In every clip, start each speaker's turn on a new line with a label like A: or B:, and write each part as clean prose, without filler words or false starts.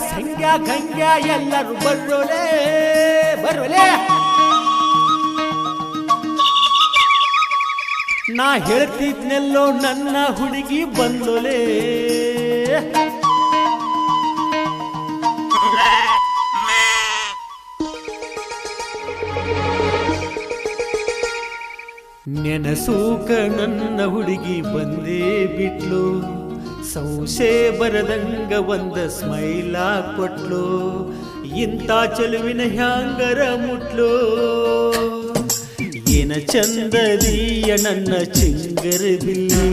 A: ಸಂಗ್ಯಾ ಗಂಗ್ಯಾ ಎಲ್ಲರೂ ಬರೋಲೆ ಬರೋಲೆ. ನಾ ಹೇಳ್ತಿದ್ನೆಲ್ಲೋ ನನ್ನ ಹುಡುಗಿ ಬಂದೋಲೆ. ನೆನಸೂಕ ನನ್ನ ಹುಡುಗಿ ಬಂದೇ ಬಿಟ್ಲು, ಸಂಶಯ ಬರದಂಗ ಒಂದ ಸ್ಮೈಲ ಕೊಟ್ಲು, ಇಂಥ ಚೆಲುವಿನ ಹ್ಯಾಂಗರ ಮುಟ್ಲು. ಏನ ಚಂದದೀಯ ನನ್ನ ಚಿಂಗರ ಬಿಲ್ಲಿ,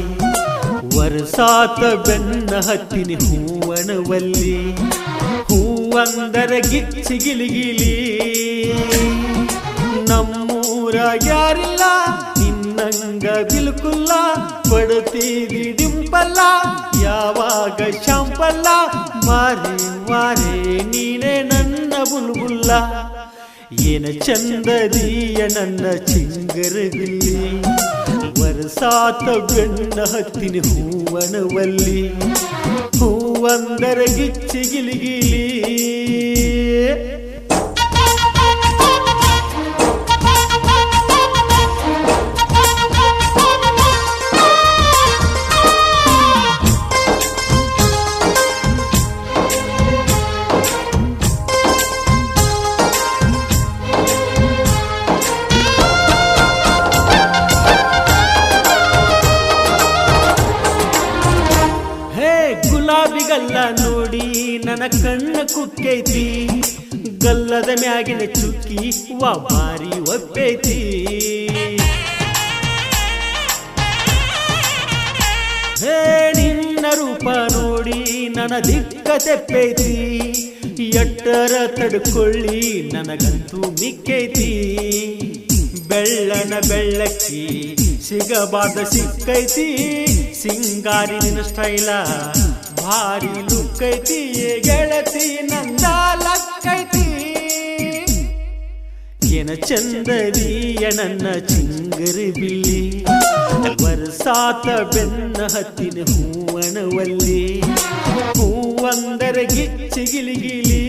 A: ವರ್ಷಾತ ಬೆನ್ನ ಹತ್ತಿನ ಹೂವನವಲ್ಲಿ, ಹೂವಂದರ ಗಿಚ್ಚಿ ಗಿಲಿಗಿಲಿ. ನಮ್ಮೂರಾಗ ಯಾರಿಲ್ಲ ನಿನ್ನಂಗ ಬಿಲ್ಕುಲ್ಲ, ಕೊಡುತ್ತೀವಿ ಡಿಂಪಲ್ಲ ಯಾವಾಗ ಶಾಂಪಲ್ಲ. ಮಾರೇ ಮಾರೇ ನೀನೇ ನನ್ನ ಬುಲ್ಬುಲ್ಲ, ಏನ ಚಂದದೀಯ ನನ್ನ ಚಿಂಗರಗಿಲ್ಲಿ, ವರ್ಷಾತ ಬೆನ್ನ ಹತ್ತಿನ ಹೂವನವಲ್ಲಿ, ಹೂವಂದರ ಗಿಚ್ಚಿ ಗಿಲಿಗಿಲಿ. ಗುಲಾಬಿಗಲ್ಲ ನೋಡಿ ನನ್ನ ಕಣ್ಣ ಕುಕ್ಕೈತಿ, ಗಲ್ಲದ ಮ್ಯಾಗಿನ ಚುಕ್ಕಿ ವಾ ಬಾರಿ ಒಪ್ಪೈತಿ. ಹೇ ನಿನ್ನ ರೂಪ ನೋಡಿ ನನ್ನ ದಿಕ್ಕ ತೆಪ್ಪೈತಿ, ಎಟ್ಟರ ತಡ್ಕೊಳ್ಳಿ ನನಗಂತೂ ಮಿಕ್ಕೈತಿ. ಬೆಳ್ಳನ ಬೆಳ್ಳಕ್ಕಿ ಸಿಗಬಾರ್ದ ಸಿಕ್ಕೈತಿ, ಸಿಂಗಾರಿ ನಿನ್ನ ಸ್ಟೈಲ ಭಾರಿ ಲುಕ್ಕೈತಿ. ಗೆಳತಿ ನಂದ ಲಕ್ಕೈತಿ, ಏನ ಚಂದದೀಯ ನನ್ನ ಚಿಂಗರಿ ಬಿಲ್ಲಿ, ವರ್ಷಾತ ಬೆನ್ನ ಹತ್ತಿನ ಹೂವನವಲ್ಲಿ, ಹೂವಂದರ ಗಿಚ್ಚಿ ಗಿಲಿಗಿಲಿ.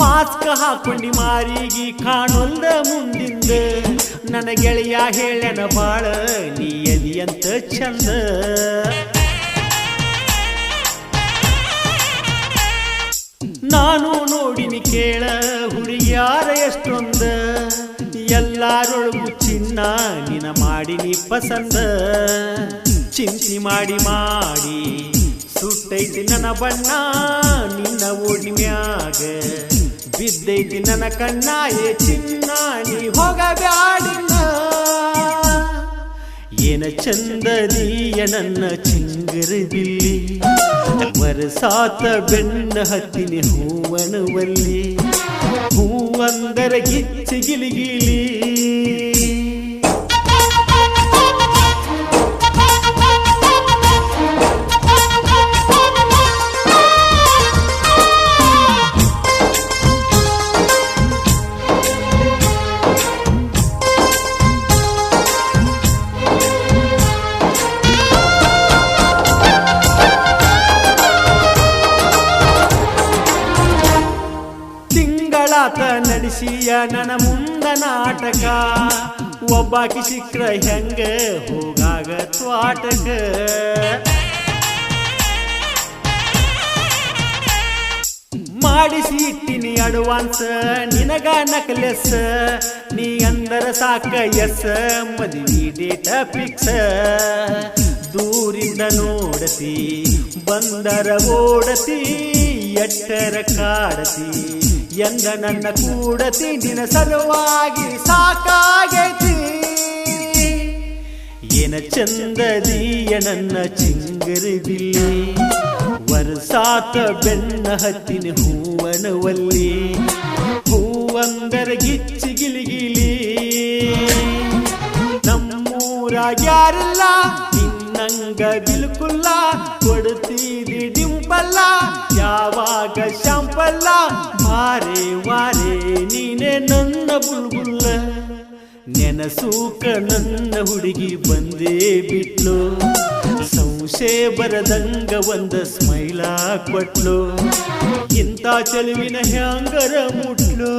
A: ಮಾಸ್ಕ ಹಾಕೊಂಡಿ ಮಾರಿಗೆ ಕಾಣೊಲ್ದ ಮುಂದಿಂದ, ನನ್ನ ಗೆಳೆಯ ಹೇಳನ ಬಾಳ ನೀ ಎದಿಯಂತ ಚಂದ. ನಾನು ನೋಡಿನಿ ಕೇಳ ಹುಡುಗಿಯಾರ ಎಷ್ಟೊಂದ, ಎಲ್ಲಾರೊಳಗು ಚಿನ್ನ ನಿನ ಮಾಡಿನಿ ಪಸಂದ. ಚಿಂತಿ ಮಾಡಿ ಮಾಡಿ ಸುಟ್ಟೈತಿ ನನ್ನ ಬಣ್ಣ, ನಿನ್ನ ಓಡಿ ಮ್ಯಾಗ ಬಿದ್ದೈತಿ ನನ್ನ ಕಣ್ಣ. ಏ ಚಿನ್ನ ನೀ ಹೋಗಬ್ಯಾಡಿನ, ಏನ ಚಂದದೀಯ ನನ್ನ ಚಿಂಗರ ಬಿಲ್ಲಿ, ವರ್ಷಾತ ಬೆನ್ನ ಹತ್ತಿನ ಹೂವನವಲ್ಲಿ, ಹೂವಂದರ ಗಿಚ್ಚಿ ಗಿಲಿಗಿಲಿ. ತಿಂಗಳಾತ ನಡೆಸಿಯ ನನ್ನ ಮುಂದ ನಾಟಕ, ಒಬ್ಬಾಕಿ ಸಿಕ್ರ ಹೆಂಗ ಹೋಗಾಗ ತ್ವಾಟಕ. ಮಾಡಿಸಿ ಇಟ್ಟಿನಿ ಅಡ್ವಾನ್ಸ್ ನಿನಗ ನಕ್ಲೆಸ್, ನೀ ಅಂದರ ಸಾಕ ಎಸ್ ಮದುವೆ ಡೇಟ ಫಿಕ್ಸ್. ದೂರಿಂದ ನೋಡತಿ ಬಂದರ ಓಡತಿ, ಎಟ್ಟರ ಕಾಡತಿ ಎಂದ ನನ್ನ ಕೂಡತಿ. ನಿನ್ನ ಸಲುವಾಗಿ ಸಾಕಾಗೈತಿ, ಏನ ಚಂದದೀಯ ನನ್ನ ಚಿಂಗರಿ ಬಿಲ್ಲಿ ವರ್ಷಾತ ಬೆನ್ನ ಹತ್ತಿನ ಹೂವನವಲ್ಲಿ ಹೂವಂದರ ಗಿಚ್ಚಿ ಗಿಲಿಗಿಲಿ ನಮ್ಮೂರಾಗ ಯಾರಿಲ್ಲ ನಿನ್ನಂಗ ಬಿಲ್ಕುಲ್ಲ ಕೊಡ್ತೀರಿ ಡಿಂಪಲ್ಲ ಯಾವಾಗ ಶಾಂಪಲ್ಲ ಮಾರೇ ವಾರೇ ನೀನೆ ನನ್ನ ಬುಲ್ಬುಲ್ಲ ನೆನಸೂಕ ನನ್ನ ಹುಡುಗಿ ಬಂದೇ ಬಿಟ್ಲು ಸಂಶಯ ಬರದಂಗ ಒಂದ ಸ್ಮೈಲ ಕೊಟ್ಲು ಇಂಥ ಚೆಲುವಿನ ಹ್ಯಾಂಗರ ಮುಟ್ಲು